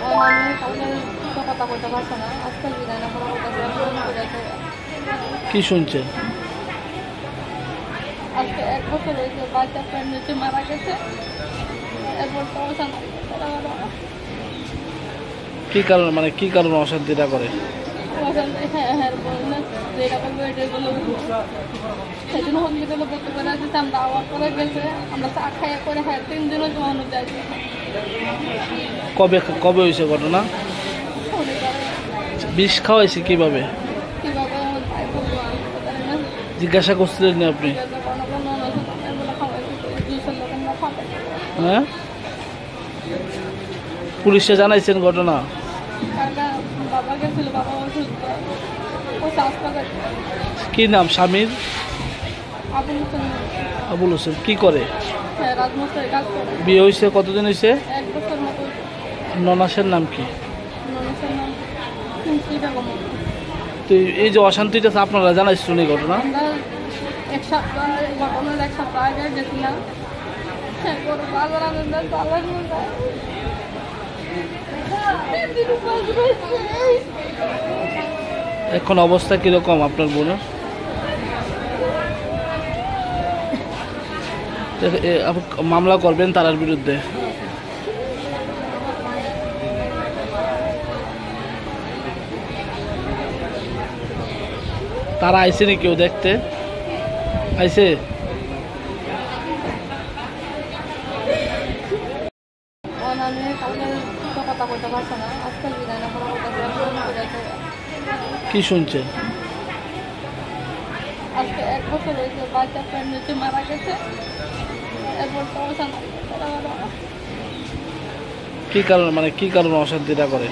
অনলাইনে কাউকে তো কথা কইতে পারছে না, আজকে বিদায় না করা হইতেছে ফোন করে। কি শুনছেন? আজকে 1 বছর হয়েছে, বাচ্চা প্রেগনেন্সি মারা গেছে। এরপর তো অশান্তি কি কারণ, মানে কি কারণে অশান্তিটা করে? অশান্তি হ্যাঁ হ্যাঁ বললে যেটা করবো এটাই বলে সেই জন্য হসপিটালে ভর্তি করে আসছে। আমরা আওয়াজ করে গেছে, আমরা চা খাইয়া করে হ্যাঁ 3 দিনও জমানো যায়। কবে কবে হয়েছে ঘটনা? বিষ খাওয়াইছে কিভাবে? কিভাবে তাই বলবো আমি তো জানি না। জিজ্ঞাসা করছিলেন না আপনি? হ্যাঁ, পুলিশে জানাইছেন ঘটনা? বাবা গেছিল, বাবা অসুস্থ, ও হাসপাতাল। কি নাম স্বামীর? আবুল হোসেন। আবুল হোসেন কি করে? হ্যাঁ, রাজমস্তায় কাজ করে। বিয়ে হয়েছে কতদিন হয়েছে? 1 বছর মতো। ননাসের নাম কি? ননাসের নাম কুঞ্চি বেগম। তো এই যে অশান্তিটা আপনারা জানাইছেন এই ঘটনা? আমরা 1 সপ্তাহ ঘটনার 1 সপ্তাহ আগে গেছিলাম। হ্যাঁ, করে বাজার আনন্দ চালার মধ্যে এখন অবস্থা কিরকম আপনার বোনের? মামলা করবেন তার বিরুদ্ধে? তারা আইসে নি? কেউ দেখতে আইসে? কথা কইতে পারছে না, আজকে বিদায় না করা হইতেছে ফোন করে। কি শুনছেন? আজকে 1 বছর হয়েছে, বাচ্চা প্রেগনেন্সি মারা গেছে। এরপর তো অশান্তি কি কারণ, মানে কি কারণে অশান্তিটা করে?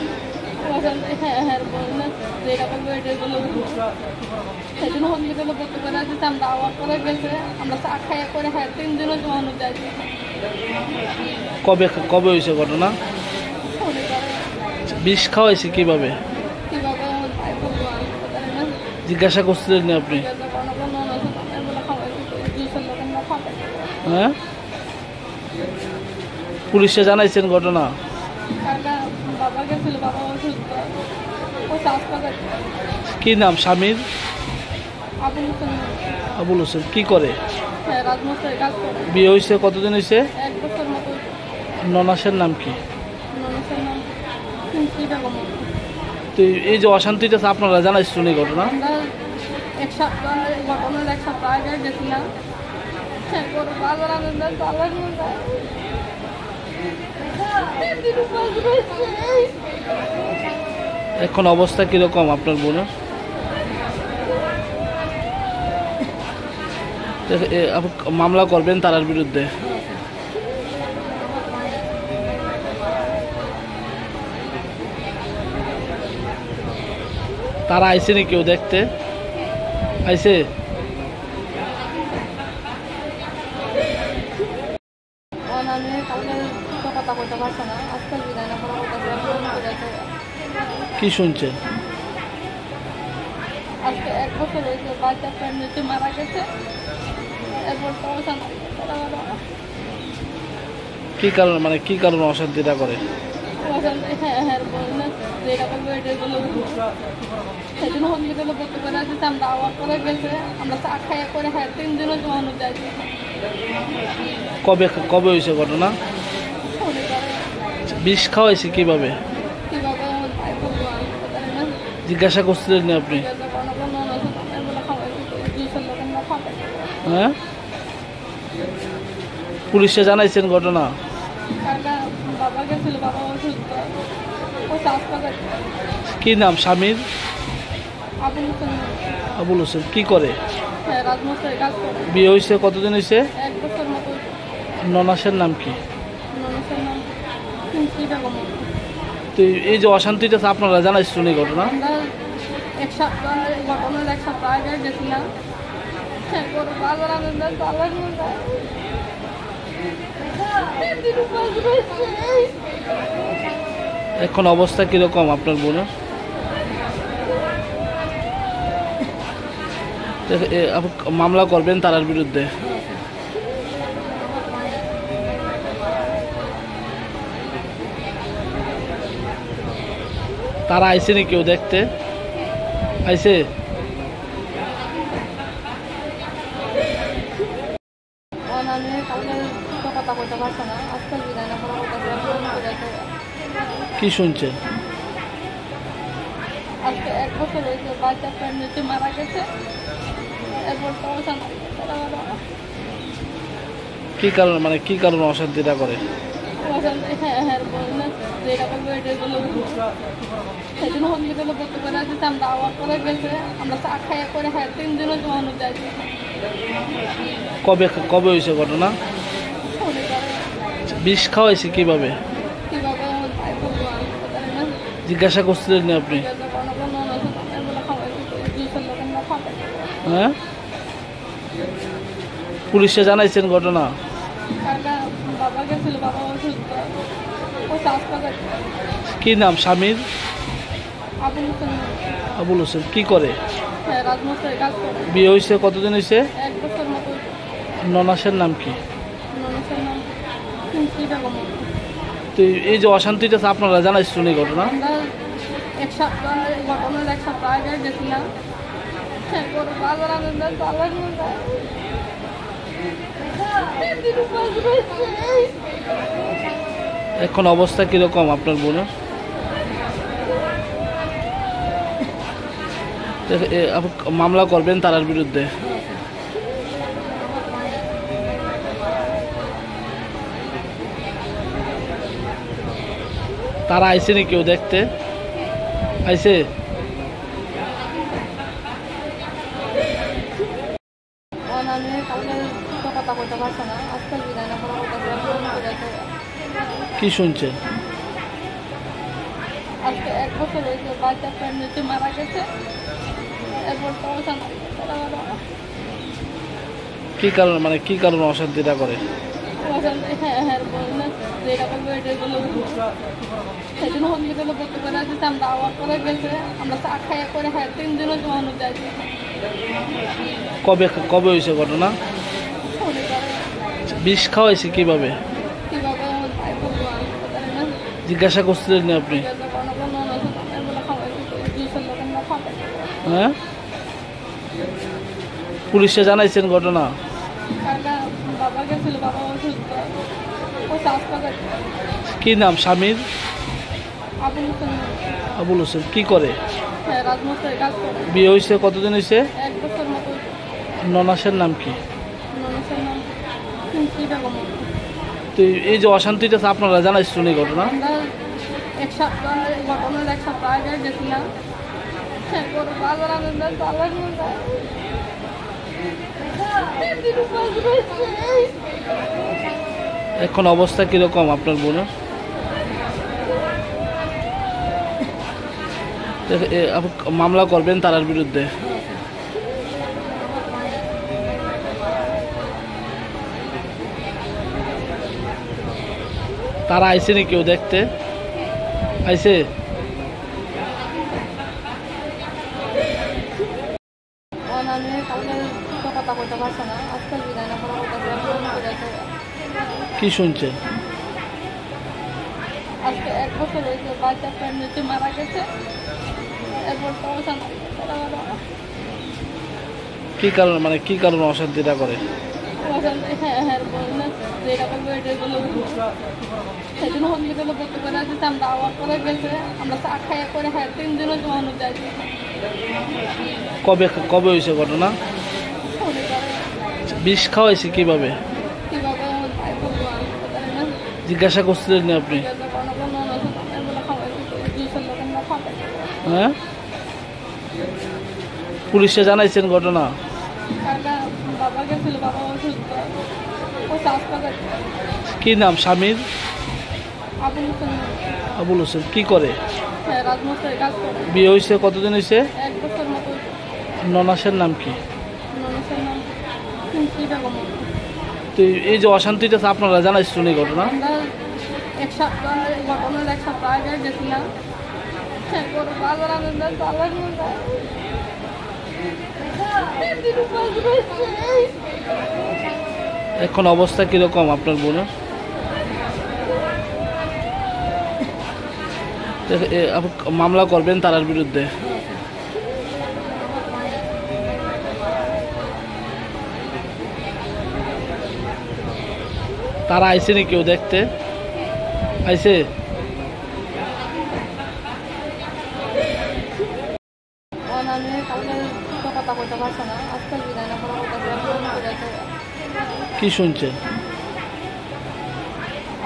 অশান্তি হ্যাঁ হ্যাঁ বললে যেটা করবো এটাই বলে সেই জন্য হসপিটালে ভর্তি করে আসছে। আমরা আওয়াজ করে গেছে, আমরা চা খাইয়া করে হ্যাঁ 3 দিনও জমানো যায়। কবে কবে হয়েছে ঘটনা? বিষ খাওয়াইছে কিভাবে? কিভাবে তাই বলবো আমি তো জানি না। জিজ্ঞাসা করছিলেন না আপনি? হ্যাঁ, পুলিশে জানাইছেন ঘটনা? বাবা গেছিল, বাবা অসুস্থ, ও হাসপাতাল। কি নাম স্বামীর? আবুল হোসেন। আবুল হোসেন কি করে? হ্যাঁ, রাজমস্তায় কাজ করে। বিয়ে হয়েছে কতদিন হয়েছে? 1 বছর মতো। ননাসের নাম কি? ননাসের নাম কুঞ্চি বেগম। তো এই যে অশান্তিটা আপনারা জানাইছেন এই ঘটনা? আমরা 1 সপ্তাহ ঘটনার 1 সপ্তাহ আগে গেছিলাম। হ্যাঁ, করে বাজার আনন্দ চালার মধ্যে এখন অবস্থা কিরকম আপনার বোনের? মামলা করবেন তার বিরুদ্ধে? তারা আইসে নি? কেউ দেখতে আইসে? কথা কইতে পারছে না, আজকে বিদায় না করা হইতেছে ফোন করে। কি শুনছেন? আজকে 1 বছর হয়েছে, বাচ্চা প্রেগনেন্সি মারা গেছে। এরপর তো অশান্তি কি কারণ, মানে কি কারণে অশান্তিটা করে? অশান্তি হ্যাঁ হ্যাঁ বললে যেটা করবো এটাই বলে সেই জন্য হসপিটালে ভর্তি করে আসছে। আমরা আওয়াজ করে গেছে, আমরা চা খাইয়া করে হ্যাঁ 3 দিনও জমানো যায়। কবে কবে হয়েছে ঘটনা? বিষ খাওয়াইছে কিভাবে? কিভাবে তাই বলবো আমি তো জানি না। জিজ্ঞাসা করছিলেন না আপনি? হ্যাঁ, পুলিশে জানাইছেন ঘটনা? বাবা গেছিল, বাবা অসুস্থ, ও হাসপাতাল। কি নাম স্বামীর? আবুল হোসেন। আবুল হোসেন কি করে? হ্যাঁ, রাজমস্তায় কাজ করে। বিয়ে হয়েছে কতদিন হয়েছে? 1 বছর মতো। ননাসের নাম কি? ননাসের নাম কুঞ্চি বেগম। তো এই যে অশান্তিটা আপনারা জানাইছেন এই ঘটনা? আমরা 1 সপ্তাহ ঘটনার 1 সপ্তাহ আগে গেছিলাম। হ্যাঁ, করে বাজার আনন্দ চালার মধ্যে এখন অবস্থা কিরকম আপনার বোনের? মামলা করবেন তার বিরুদ্ধে? তারা আইছে নি কেউ দেখতে? আইছে? আমি কালকে তো কথা বলতে পারছে না, আজকে বিদায় না করা কি শুনছেন? আজকে 1 বছর হয়েছে, বাচ্চা প্রেগনেন্সি মারা গেছে। এরপর তো অশান্তি কি কারণ মানে কি কারণে অশান্তিটা করে? হ্যাঁ বললে যেটা করবো এটাই বলে সেই জন্য হসপিটালে ভর্তি করে আসছে। আমরা আওয়াজ করে গেছে, আমরা চা খাইয়া করে 3 দিনও জমানো যাইছে। কবে কবে হয়েছে ঘটনা? বিষ খাওয়াইছে কিভাবে? কিভাবে তাই বলবো আমি তো জানি না। জিজ্ঞাসা করছিলেন না আপনি? হ্যাঁ, পুলিশে জানাইছেন ঘটনা? বাবা গেছিল, বাবা অসুস্থ, ও হাসপাতাল। কি নাম স্বামীর? আবুল হোসেন। আবুল হোসেন কি করে? হ্যাঁ, রাজমশাই কাজ করে। বিয়ে হয়েছে কতদিন হয়েছে? 1 বছর মতো। ননাসের নাম কি? ননাসের নাম কুমকি বেগম। তো এই যে অশান্তিটা আপনারা জানাইছেন এই ঘটনা? আমরা 1 সপ্তাহ ঘটনার 1 সপ্তাহ আগে গেছিলাম। হ্যাঁ, করে বাজার আনন্দ চালার মধ্যে এখন অবস্থা কিরকম আপনার বোনের? মামলা করবেন তার বিরুদ্ধে? তারা আইছে নি কেউ দেখতে? আইছে? আমি কালকে তো কথা বলতে পারছে না, আজকে বিদায় না করা কি শুনছেন? আজকে 1 বছর হয়েছে, বাচ্চা প্রেগনেন্সি মারা গেছে। এরপর তো অশান্তি কি কারণ মানে কি কারণে অশান্তিটা করে? হ্যাঁ বললে যেটা করবো এটাই বলে সেই জন্য হসপিটালে ভর্তি করে আসছে। আমরা আওয়াজ করে গেছে, আমরা চা খাইয়া করে 3 দিনও জমানো যাইছে। কবে কবে হয়েছে ঘটনা? বিষ খাওয়াইছে কিভাবে? কিভাবে তাই বলবো আমি তো জানি না। জিজ্ঞাসা করছিলেন না আপনি? হ্যাঁ, পুলিশে জানাইছেন ঘটনা? বাবা গেছিল, বাবা অসুস্থ, ও হাসপাতাল। কি নাম স্বামীর? আবুল হোসেন। আবুল হোসেন কি করে? হ্যাঁ, রাজমশাই কাজ করে। বিয়ে হয়েছে কতদিন হয়েছে? 1 বছর মতো। ননাসের নাম কি? ননাসের নাম কুমকি বেগম। তো এই যে অশান্তিটা আপনারা জানাইছেন এই ঘটনা? আমরা 1 সপ্তাহ ঘটনার 1 সপ্তাহ আগে গেছিলাম। হ্যাঁ, করে বাজার আনন্দ চালার মধ্যে এখন অবস্থা কিরকম আপনার বোনের? মামলা করবেন তার বিরুদ্ধে? তারা আইছে নি কেউ দেখতে? আইছে? আমি কালকে তো কথা বলতে পারছে না, আজকে বিদায় না করা কি শুনছেন? আজকে 1 বছর হয়েছে, বাচ্চা প্রেগনেন্সি মারা গেছে। এরপর তো অশান্তি কি কারণ মানে কি কারণে অশান্তিটা করে? হ্যাঁ বললে যেটা করবো এটাই বলে সেই জন্য হসপিটালে ভর্তি করে আসছে। আমরা আওয়াজ করে গেছে, আমরা চা খাইয়া করে 3 দিনও জমানো যাইছে। কবে কবে হয়েছে ঘটনা? বিষ খাওয়াইছে কিভাবে? কিভাবে তাই বলবো আমি তো জানি না। জিজ্ঞাসা করছিলেন না আপনি? হ্যাঁ, পুলিশে জানাইছেন ঘটনা? বাবা গেছিল, বাবা অসুস্থ, ও হাসপাতাল। কি নাম স্বামীর? আবুল হোসেন। আবুল হোসেন কি করে? হ্যাঁ, রাজমশাই কাজ করে। বিয়ে হয়েছে কতদিন হয়েছে? 1 বছর মতো। ননাসের নাম কি? ননাসের নাম কুমকি বেগম। তো এই যে অশান্তিটা আপনারা জানাইছেন এই ঘটনা? আমরা 1 সপ্তাহ ঘটনার 1 সপ্তাহ আগে গেছিলাম। হ্যাঁ, করে বাজার আনন্দ চালার মধ্যে এখন অবস্থা কিরকম আপনার বোনের? আপনি মামলা করবেন তার বিরুদ্ধে। তারা আইসে নি কেউ দেখতে আইসে? আমি কালকে কথা কইতে পারছে না, আজকে বিদায় না করার কথা। কি শুনছেন?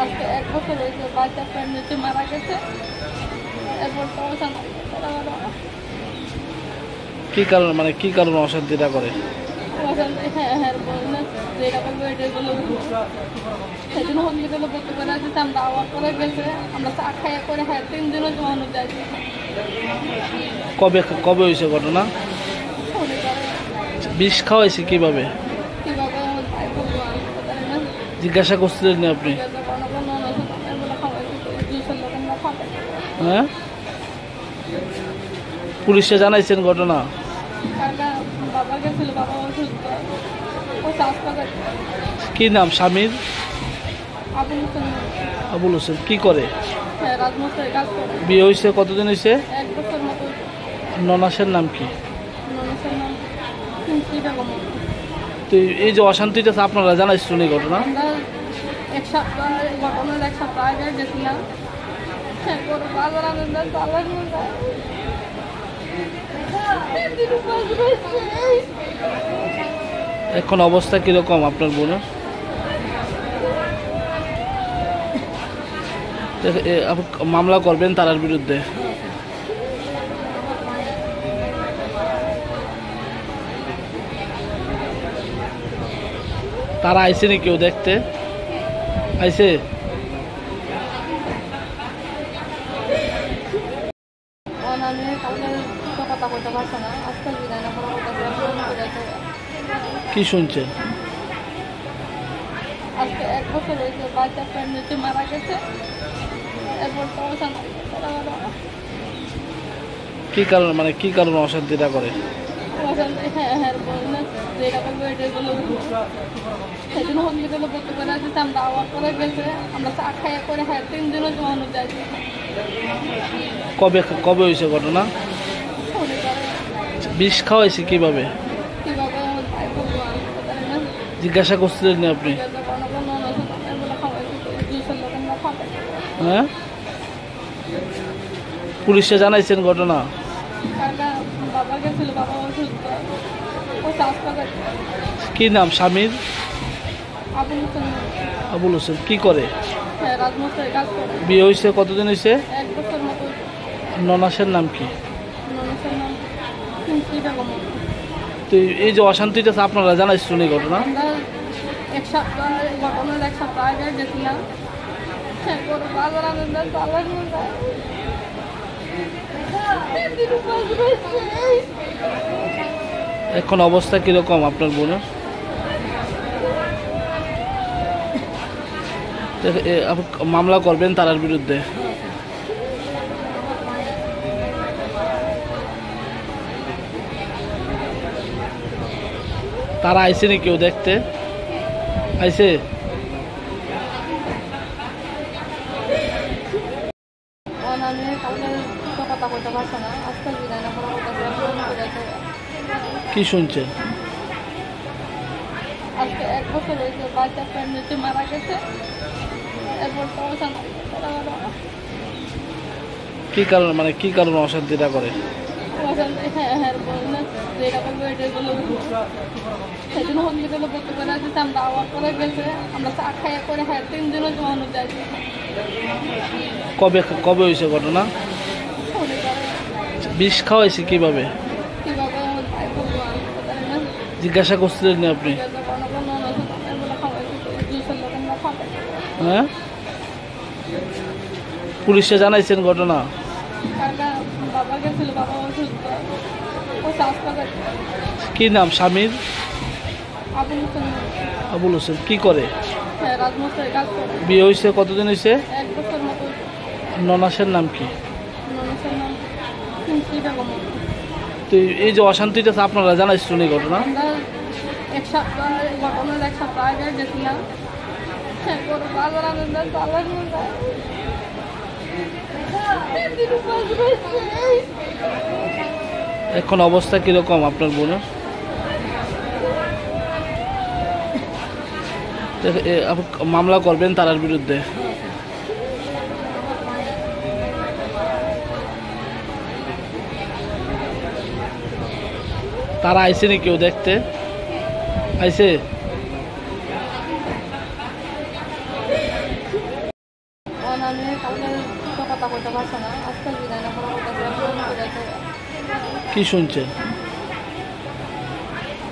আজকে 1 বছর হয়েছে, বাচ্চা প্রেগনেন্সি মারা গেছে। এরপর তো অশান্তি। কি কারণ মানে কি কারণে অশান্তিটা করে? অশান্তি হ্যাঁ বললে যেটা করবো এটাই বলে সেই জন্য হসপিটালে ভর্তি করে আছে। আমরা আওয়াজ করে গেছে, আমরা চা খাইয়া করে 3 দিনও জমানো যাইছে। কবে কবে হয়েছে ঘটনা? বিষ খাওয়াইছে কিভাবে? কিভাবে তাই বলবো আমি তো জানি না। জিজ্ঞাসা করছিলেন না আপনি? হ্যাঁ, পুলিশে জানাইছেন ঘটনা? বাবা গেছিল, বাবা অসুস্থ, ও হাসপাতাল। কি নাম স্বামীর? আবুল হোসেন। আবুল হোসেন কি করে? হ্যাঁ, রাজমস্তায় কাজ করে। বিয়ে হয়েছে কতদিন হয়েছে? 1 বছর মতো। ননাসের নাম কি? ননাসের নাম কুঞ্চি বেগম। তো এই যে অশান্তিটা আপনারা জানাইছেন এই ঘটনা? আমরা 1 সপ্তাহ ঘটনার 1 সপ্তাহ আগে গেছিলাম। হ্যাঁ, করে বাজার আনন্দ চালার মধ্যে এখন অবস্থা কিরকম আপনার বোনের? আপনি মামলা করবেন তার বিরুদ্ধে। তারা আইসে নি কেউ দেখতে আইসে? আমি কালকে কথা কইতে পারছে না, আজকে বিদায় না করার কথা। কি শুনছেন? আজকে 1 বছর হয়েছে, বাচ্চা প্রেগনেন্সি মারা গেছে। এরপর তো অশান্তি। কি কারণ মানে কি কারণে অশান্তিটা করে? অশান্তি হ্যাঁ বললে যেটা করবো এটাই বলে সেই জন্য হসপিটালে ভর্তি করে আছে। আমরা আওয়াজ করে গেছে, আমরা চা খাইয়া করে 3 দিনও জমানো যাইছে। কবে কবে হয়েছে ঘটনা? বিষ খাওয়াইছে কিভাবে? কিভাবে তাই বলবো আমি তো জানি না। জিজ্ঞাসা করছিলেন না আপনি? হ্যাঁ, পুলিশে জানাইছেন ঘটনা? বাবা গেছিল, বাবা অসুস্থ, ও হাসপাতাল। কি নাম স্বামীর? আবুল হোসেন। আবুল হোসেন কি করে? হ্যাঁ, রাজমস্তায় কাজ করে। বিয়ে হয়েছে কতদিন হয়েছে? 1 বছর মতো। ননাসের নাম কি? ননাসের নাম কুঞ্চি বেগম। তো এই যে অশান্তিটা আপনারা জানাইছেন এই ঘটনা? আমরা 1 সপ্তাহ ঘটনার 1 সপ্তাহ আগে গেছিলাম। হ্যাঁ, করে বাজার আনন্দ চালার মধ্যে এখন অবস্থা কিরকম আপনার বোনের? আপনি মামলা করবেন তার বিরুদ্ধে। তারা আইসে নি কেউ দেখতে আইসে? আমি কালকে কথা কইতে পারছে না, আজকে বিদায় না করার কথা। কি শুনছেন? আজকে 1 বছর হয়েছে, বাচ্চা প্রেগনেন্সি মারা গেছে। এরপর তো অশান্তি। কি কারণ মানে কি কারণে অশান্তিটা করে? অশান্তি হ্যাঁ বললে যেটা করবো এটাই বলে সেই জন্য হসপিটালে ভর্তি করে আছে। আমরা আওয়াজ করে গেছে, আমরা চা খাইয়া করে 3 দিনও জমানো যাইছে। কবে কবে হয়েছে ঘটনা? বিষ খাওয়াইছে কিভাবে? কিভাবে তাই বলবো আমি তো জানি না। জিজ্ঞাসা করছিলেন না আপনি? হ্যাঁ, পুলিশে জানাইছেন ঘটনা? বাবা গেছিল, বাবা অসুস্থ, ও হাসপাতাল। কি নাম স্বামীর? আবুল হোসেন। আবুল হোসেন কি করে? হ্যাঁ, রাজমস্তায় কাজ করে। বিয়ে হয়েছে কতদিন হয়েছে? 1 বছর মতো। ননাসের নাম কি? ননাসের নাম কুঞ্চি বেগম। তো এই যে অশান্তিটা আপনারা জানাইছেন এই ঘটনা? আমরা 1 সপ্তাহ ঘটনার 1 সপ্তাহ আগে গেছিলাম। হ্যাঁ, করে বাজার আনন্দ চালার মধ্যে এখন অবস্থা কিরকম আপনার বোনের? আপনি মামলা করবেন তার বিরুদ্ধে? তারা আইসে নি কেউ দেখতে? আইসে? আমি কালকে কথা কইতে পারছে না, আজকে বিদায় না করার কথা। কি শুনছেন?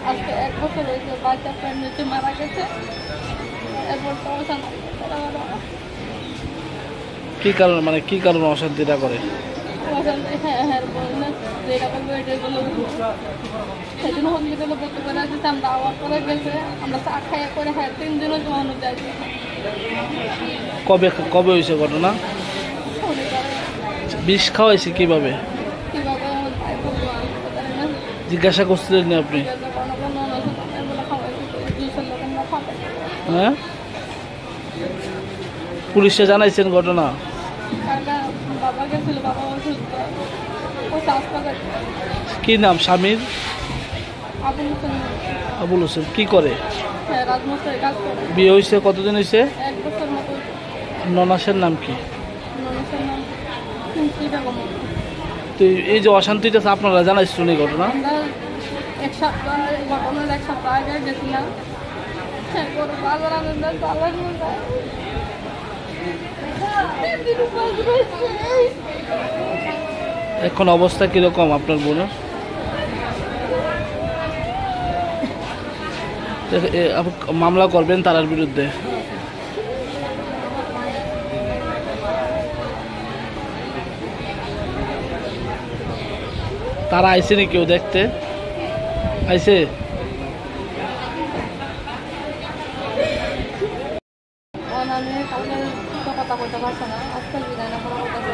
আজকে 1 বছর হয়েছে, বাচ্চা প্রেগনেন্সি মারা গেছে। এরপর তো অশান্তি। কি কারণ, মানে কি কারণে অশান্তিটা করে? হ্যাঁ বললে যেটা করবো এটাই বলে সেই জন্য হসপিটালে ভর্তি করে আসছে। আমরা আওয়াজ করে গেছে, আমরা চা খাইয়া করে 3 দিনও জমানো যাইছে। কবে কবে হয়েছে ঘটনা? বিষ খাওয়াইছে কিভাবে? কিভাবে তাই বলবো আমি তো জানি না। জিজ্ঞাসা করছিলেন না আপনি? হ্যাঁ, পুলিশে জানাইছেন ঘটনা? বাবা গেছিল, বাবা অসুস্থ, ও হাসপাতাল। কি নাম স্বামীর? আবুল হোসেন। আবুল হোসেন কি করে? হ্যাঁ, রাজমস্তায় কাজ করে। বিয়ে হয়েছে কতদিন হয়েছে? 1 বছর মতো। ননাসের নাম কি? ননাসের নাম কুঞ্চি বেগম। তো এই যে অশান্তিটা আপনারা জানাইছেন এই ঘটনা? আমরা 1 সপ্তাহ ঘটনার 1 সপ্তাহ আগে গেছিলাম। হ্যাঁ, করে বাজার আনন্দ চালার মধ্যে এখন অবস্থা কিরকম আপনার বোনের? আপনি মামলা করবেন তার বিরুদ্ধে? তারা আইসে নি কেউ দেখতে? আইসে? আমি কালকে কথা কইতে পারছে না, আজকে বিদায় না করার কথা।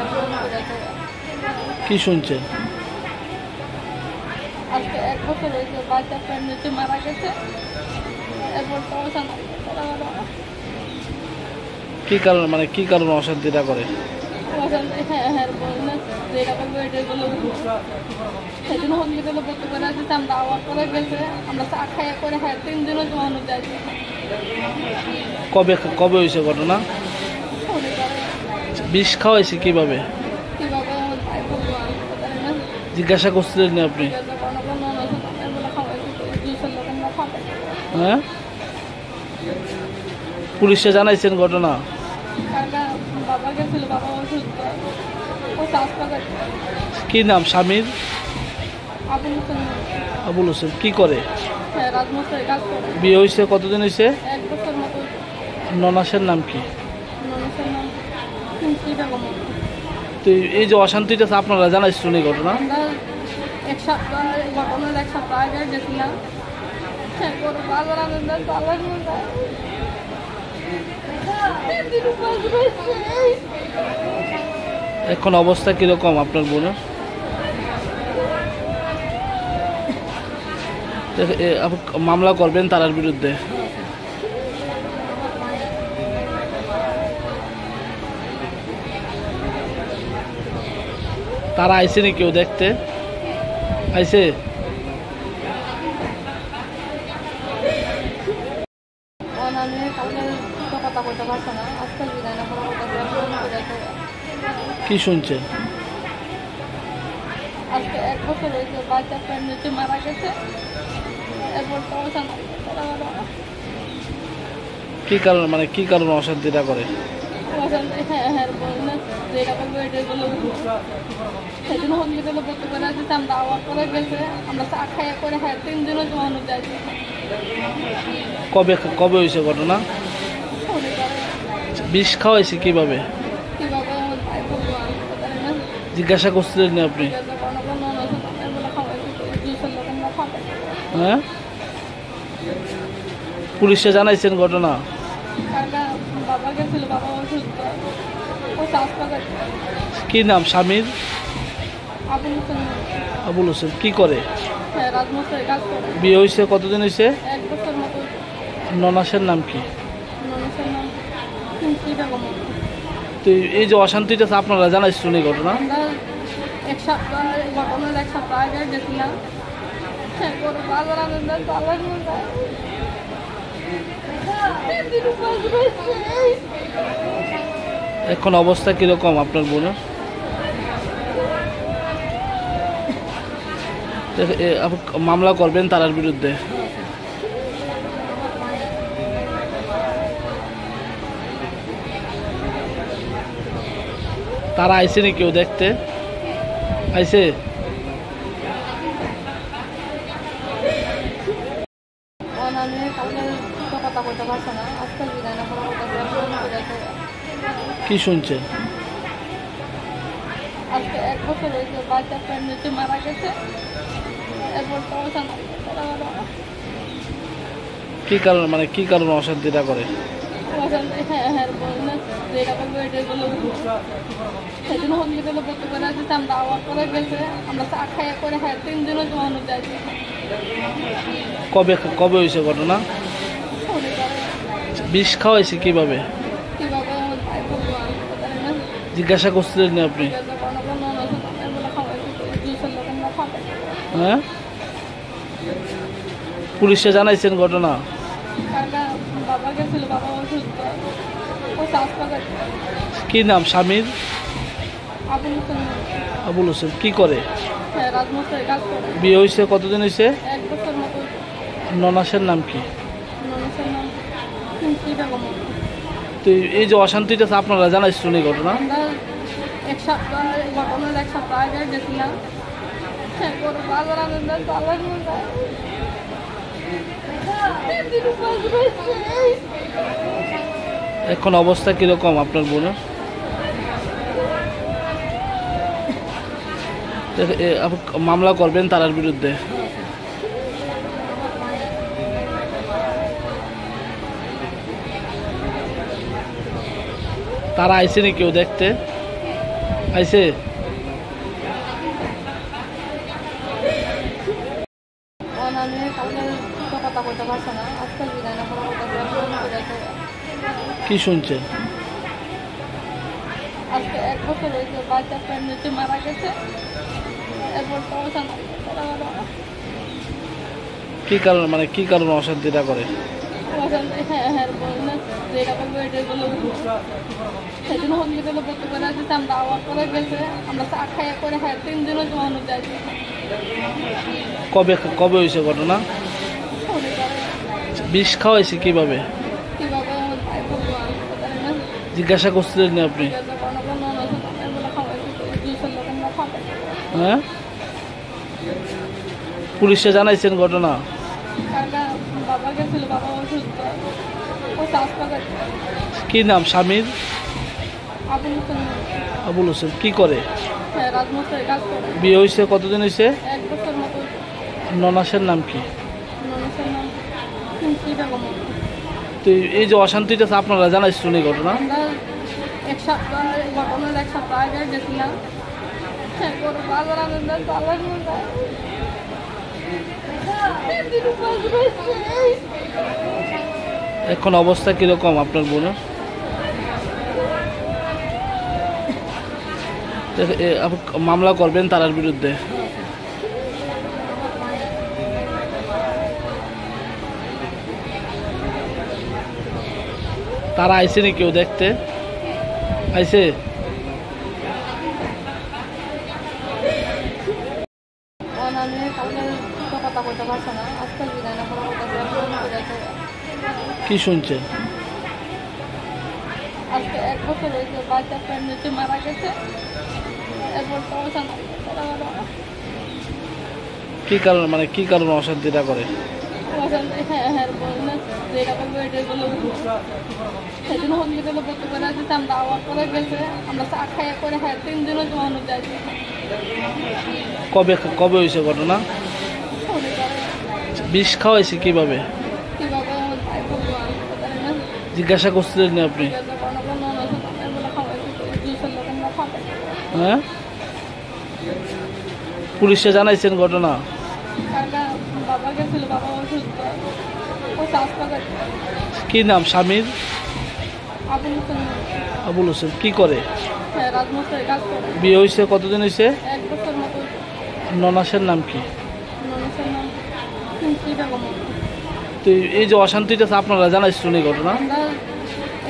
কি শুনছেন? আজকে 1 বছর হয়েছে, বাচ্চা প্রেগনেন্সি মারা গেছে। এরপর তো অশান্তি। কি কারণ, মানে কি কারণে অশান্তিটা করে? হ্যাঁ বললে যেটা করবো এটাই বলে সেই জন্য হসপিটালে ভর্তি করে আসছে। আমরা আওয়াজ করে গেছে, আমরা চা খাইয়া করে 3 দিনও জমানো যাইছে। কবে কবে হয়েছে ঘটনা? বিষ খাওয়াইছে কিভাবে? কিভাবে তাই বলবো আমি তো জানি না। জিজ্ঞাসা করছিলেন না আপনি? হ্যাঁ, পুলিশে জানাইছেন ঘটনা? বাবা গেছিল, বাবা অসুস্থ, ও হাসপাতাল। কি নাম স্বামীর? আবুল হোসেন। আবুল হোসেন কি করে? হ্যাঁ, রাজমস্তায় কাজ করে। বিয়ে হয়েছে কতদিন হয়েছে? 1 বছর মতো। ননাসের নাম কি? ননাসের নাম কুঞ্চি বেগম। তো এই যে অশান্তিটা আপনারা জানাইছেন এই ঘটনা? আমরা 1 সপ্তাহ ঘটনার 1 সপ্তাহ আগে গেছিলাম। হ্যাঁ, করে বাজার আনন্দ চালার মধ্যে এখন অবস্থা কিরকম আপনার বোনের? আপনি মামলা করবেন তার বিরুদ্ধে? তারা আইসে নি কেউ দেখতে? আইসে? আমি কালকে কথা কইতে পারছে না, আজকে বিদায় না করার কথা। কি শুনছেন? আজকে 1 বছর হয়েছে, বাচ্চা প্রেগনেন্সি মারা গেছে। এরপর তো অশান্তি। কি কারণ, মানে কি কারণে অশান্তিটা করে? হ্যাঁ বললে যেটা করবো এটাই বলে সেই জন্য হসপিটালে ভর্তি করে আসছে। আমরা আওয়াজ করে গেছে, আমরা চা খাইয়া করে 3 দিনও জমানো যাইছে। কবে কবে হয়েছে ঘটনা? বিষ খাওয়াইছে কিভাবে? কিভাবে তাই বলবো আমি তো জানি না। জিজ্ঞাসা করছিলেন না আপনি? হ্যাঁ, পুলিশে জানাইছেন ঘটনা? বাবা গেছিল, বাবা অসুস্থ, ও হাসপাতাল। কি নাম স্বামীর? আবুল হোসেন। আবুল হোসেন কি করে? হ্যাঁ, রাজমস্তায় কাজ করে। বিয়ে হয়েছে কতদিন হয়েছে? 1 বছর মতো। ননাসের নাম কি? ননাসের নাম কুঞ্চি বেগম। তো এই যে অশান্তিটা আপনারা জানাইছেন এই ঘটনা? আমরা এক সপ্তাহ ঘটনার এক সপ্তাহ আগে গেছিলাম। এরপর বাজার আনন্দের বাজার এখন অবস্থা কিরকম আপনার বোনের? মামলা করবেন তার বিরুদ্ধে? তারা আইসে নি কেউ দেখতে? আইসে? আমি কালকে কথা বলতে পারছি না, আজকে বিদায় না করার কি শুনছেন? আজকে 1 বছর হয়েছে, বাচ্চা প্রেগনেন্সি মারা গেছে। এরপর তো কি কারণ, মানে কি কারণে অশান্তিটা করে? হ্যাঁ বললে যেটা করবো এটাই বলে সেদিন হসপিটালে ভর্তি করে আসছে। আমরা আওয়াজ করে গেছে, আমরা চা খাইয়া করে 3 দিনও জমানো যাইছে। কবে কবে হয়েছে ঘটনা? বিষ খাওয়াইছে কিভাবে? কিভাবে ভাই বলবো আমি তো জানি না। জিজ্ঞাসা করছিলেন না আপনি? হ্যাঁ, পুলিশে জানাইছেন ঘটনা? বাবা গেছিল, বাবা অসুস্থ, ও হাসপাতাল। কি নাম স্বামীর? আবুল হোসেন। আবুল হোসেন কি করে? হ্যাঁ, রাজমস্তায় কাজ করে। বিয়ে হয়েছে কতদিন হয়েছে? 1 বছর মতো। ননাসের নাম কি? ননাসের নাম কুমকি বেগম। তো এই যে অশান্তিটা আপনারা জানাইছেন এই ঘটনা? আমরা এক সপ্তাহ ঘটনার এক সপ্তাহ আগে গেছিলাম। এরপর বাজার আনন্দের বাজার এখন অবস্থা কিরকম আপনার বোনের? মামলা করবেন তার বিরুদ্ধে? তারা আইসে নি কেউ দেখতে? আইসে? আমি কালকে কথা বলতে পারছি না, আজকে বিদায় না করার কি শুনছেন? আজকে 1 বছর হয়েছে, বাচ্চা প্রেগনেন্সি মারা গেছে। এরপর তো কি কারণ, মানে কি কারণে অশান্তিটা করে? হ্যাঁ বললে যেটা করবো এটাই বলে সেদিন হসপিটালে ভর্তি করে আসছে। আমরা আওয়াজ করে গেছে, আমরা চা খাইয়া করে 3 দিনও জমানো যাইছে। কবে কবে হয়েছে ঘটনা? বিষ খাওয়াইছে কিভাবে? কিভাবে ভাই বলবো আমি তো জানি না। জিজ্ঞাসা করছিলেন না আপনি? হ্যাঁ, পুলিশে জানাইছেন ঘটনা? বাবা গেছিল, বাবা অসুস্থ, ও হাসপাতাল। কি নাম স্বামীর? আবুল হোসেন। আবুল হোসেন কি করে? হ্যাঁ, রাজমস্তায় কাজ করে। বিয়ে হয়েছে কতদিন হয়েছে? 1 বছর মতো। ননাসের নাম কি? ননাসের নাম কুমকি বেগম। তো এই যে অশান্তিটা আপনারা জানাইছেন এই ঘটনা? আমরা এক সপ্তাহ ঘটনার এক সপ্তাহ আগে গেছিলাম। এরপর বাজার আনন্দের বাজার এখন অবস্থা কিরকম আপনার বোনের? মামলা করবেন তার বিরুদ্ধে? তারা আইসে নি কেউ দেখতে? আইসে? আমি কালকে কথা বলতে পারছি না, আজকে বিদায় না করার কি শুনছেন? আজকে 1 বছর হয়েছে, বাচ্চা প্রেগনেন্সি মারা গেছে। এরপর তো কি কারণ, মানে কি কারণে অশান্তিটা করে? হ্যাঁ বললে যেটা করবো এটাই বলে সেদিন হসপিটালে ভর্তি করে আসছে। আমরা আওয়াজ করে গেছে, আমরা চা খাইয়া করে 3 দিনও জমানো যাইছে। কবে কবে হয়েছে ঘটনা? বিষ খাওয়াইছে কিভাবে? কিভাবে ভাই বলবো আমি তো জানি না। জিজ্ঞাসা করছিলেন না আপনি? হ্যাঁ, পুলিশে জানাইছেন ঘটনা? বাবা গেছিল, বাবা অসুস্থ, ও হাসপাতাল। কি নাম স্বামীর? আবুল হোসেন। আবুল হোসেন কি করে? হ্যাঁ, রাজমশাই কাজ করে। বিয়ে হয়েছে কতদিন হয়েছে? 1 বছর মতো। ননাসের নাম কি? মানুষের নাম কুঞ্চি বেগম। তো এই যে অশান্তিটা আপনারা জানাইছেন এই ঘটনা? আমরা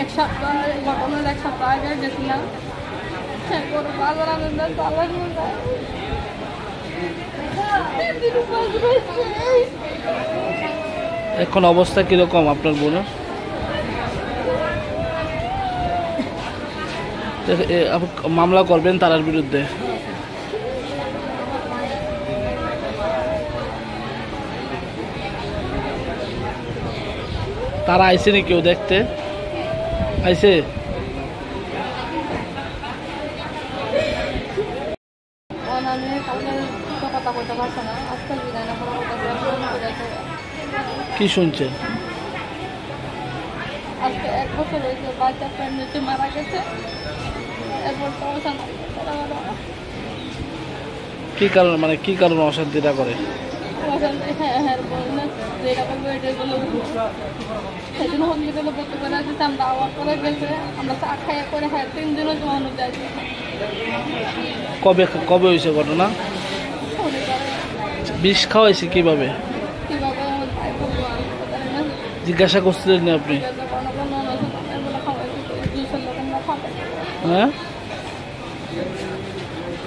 এক সপ্তাহ ঘটনার 1 সপ্তাহ আগে গেছিলাম। হ্যাঁ, করে বাজার আনন্দ চালার মধ্যে 3 দিন উপাস রয়েছে। এখন অবস্থা কিরকম আপনার বোনের? আপনি মামলা করবেন তার বিরুদ্ধে? তারা আইসে নি কেউ দেখতে? আইসে? আমি কালকে কথা কইতে পারছে না, আজকে বিদায় না করার কথা। কি শুনছেন? আজকে 1 বছর হয়েছে, বাচ্চা প্রেগনেন্সি মারা গেছে। এরপর তো অশান্তি। কি কারণ মানে কি কারণে অশান্তিটা করে? হ্যাঁ বললে যেটা করবো এটাই বলে সেই জন্য হসপিটালে ভর্তি করে আসছে। আমরা আওয়াজ করে গেছে, আমরা চা খাইয়া করে 3 দিনও জমানো যাইছে। কবে কবে হয়েছে ঘটনা? বিষ খাওয়াইছে কিভাবে? কিভাবে আমার ভাই বলবো আমি তো জানি না। জিজ্ঞাসা করছিলেন না আপনি? হ্যাঁ,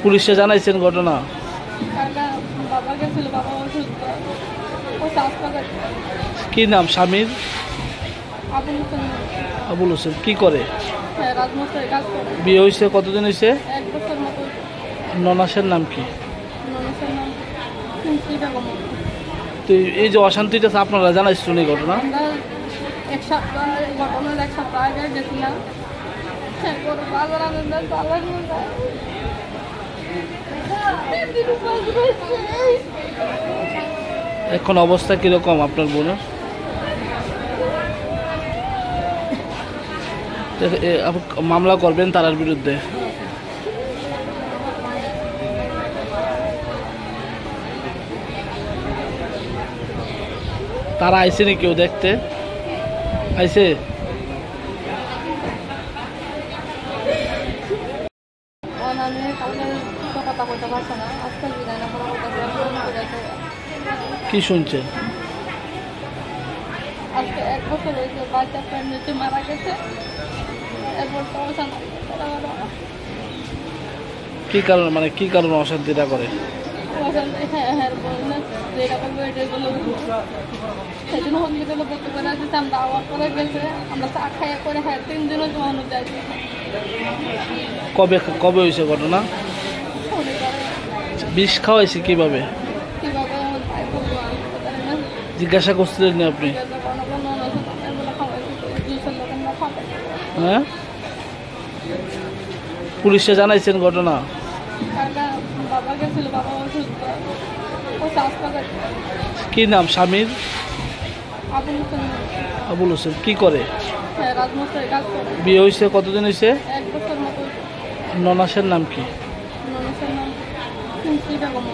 পুলিশে জানাইছেন ঘটনা? বাবা গেছিল, বাবা অসুস্থ। ও হাসপাতাল। কি নাম স্বামীর? আবুল হোসেন। আবুল হোসেন কি করে? হ্যাঁ, রাজমশাই কাজ করে। বিয়ে হয়েছে কতদিন হয়েছে? 1 বছর মতো। ননাসের নাম কি? মানুষের নাম কুঞ্চি বেগম। তো এই যে অশান্তিটা আপনারা জানাইছেন এই ঘটনা? আমরা এক সপ্তাহ ঘটনার 1 সপ্তাহ আগে গেছিলাম। হ্যাঁ, করে বাজার আনন্দ চালার মধ্যে 3 দিন উপাস রয়েছে। এখন অবস্থা কিরকম আপনার বোনের? আপনি মামলা করবেন তার বিরুদ্ধে? তারা আইসে নি কেউ দেখতে? আইসে? আমি কালকে কথা কইতে পারছে না, আজকে বিদায় না করার কথা। কি শুনছেন? আজকে 1 বছর হয়েছে, বাচ্চা প্রেগনেন্সি মারা গেছে। এরপর তো অশান্তি। কি কারণ মানে কি কারণে অশান্তিটা করে? হ্যাঁ বললে যেটা করবো এটাই বলে সেই জন্য হসপিটালে ভর্তি করে আসছে। আমরা আওয়াজ করে গেছে, আমরা চা খাইয়া করে 3 দিনও জমানো যাইছে। কবে কবে হয়েছে ঘটনা? বিষ খাওয়াইছে কিভাবে? কিভাবে আমার ভাই বলবো আমি তো জানি না। জিজ্ঞাসা করছিলেন না আপনি? হ্যাঁ, পুলিশে জানাইছেন ঘটনা? বাবা গেছিল, বাবা অসুস্থ। ও হাসপাতাল। কি নাম স্বামীর? আবুল হোসেন। আবুল হোসেন কি করে? হ্যাঁ, রাজমশাই কাজ করে। বিয়ে হয়েছে কতদিন হয়েছে? 1 বছর মতো। ননাসের নাম কি? মানুষের নাম কুঞ্চি বেগম।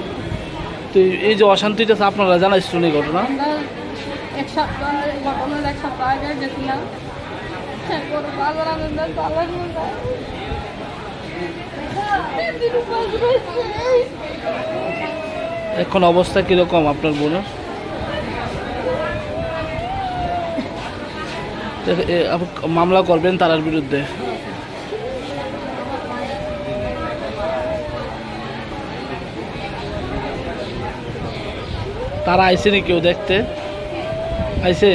তো এই যে অশান্তিটা আপনারা জানাইছেন এই ঘটনা? আমরা এক সপ্তাহ ঘটনার 1 সপ্তাহ আগে গেছিলাম। হ্যাঁ, করে বাজার আনন্দ চালার মধ্যে 3 দিন উপাস রয়েছে। এখন অবস্থা কিরকম আপনার বোনের? আপনি মামলা করবেন তার বিরুদ্ধে? তারা আইসে নি কেউ দেখতে? আইসে?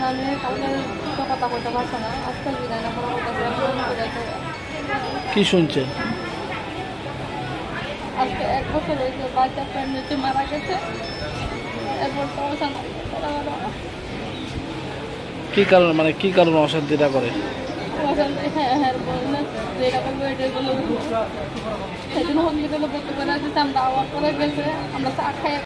আমি কালকে কথা কইতে পারছে না, আজকে বিদায় না করার কথা। কি শুনছেন? আজকে 1 বছর হয়েছে, বাচ্চা প্রেগনেন্সি মারা গেছে। এরপর তো অশান্তি। কি কারণ মানে কি কারণে অশান্তিটা করে? হ্যাঁ বললে যেটা করবো এটাই বলে সেই জন্য হসপিটালে ভর্তি করে আসছে। আমরা আওয়াজ করে গেছে, আমরা চা খাইয়া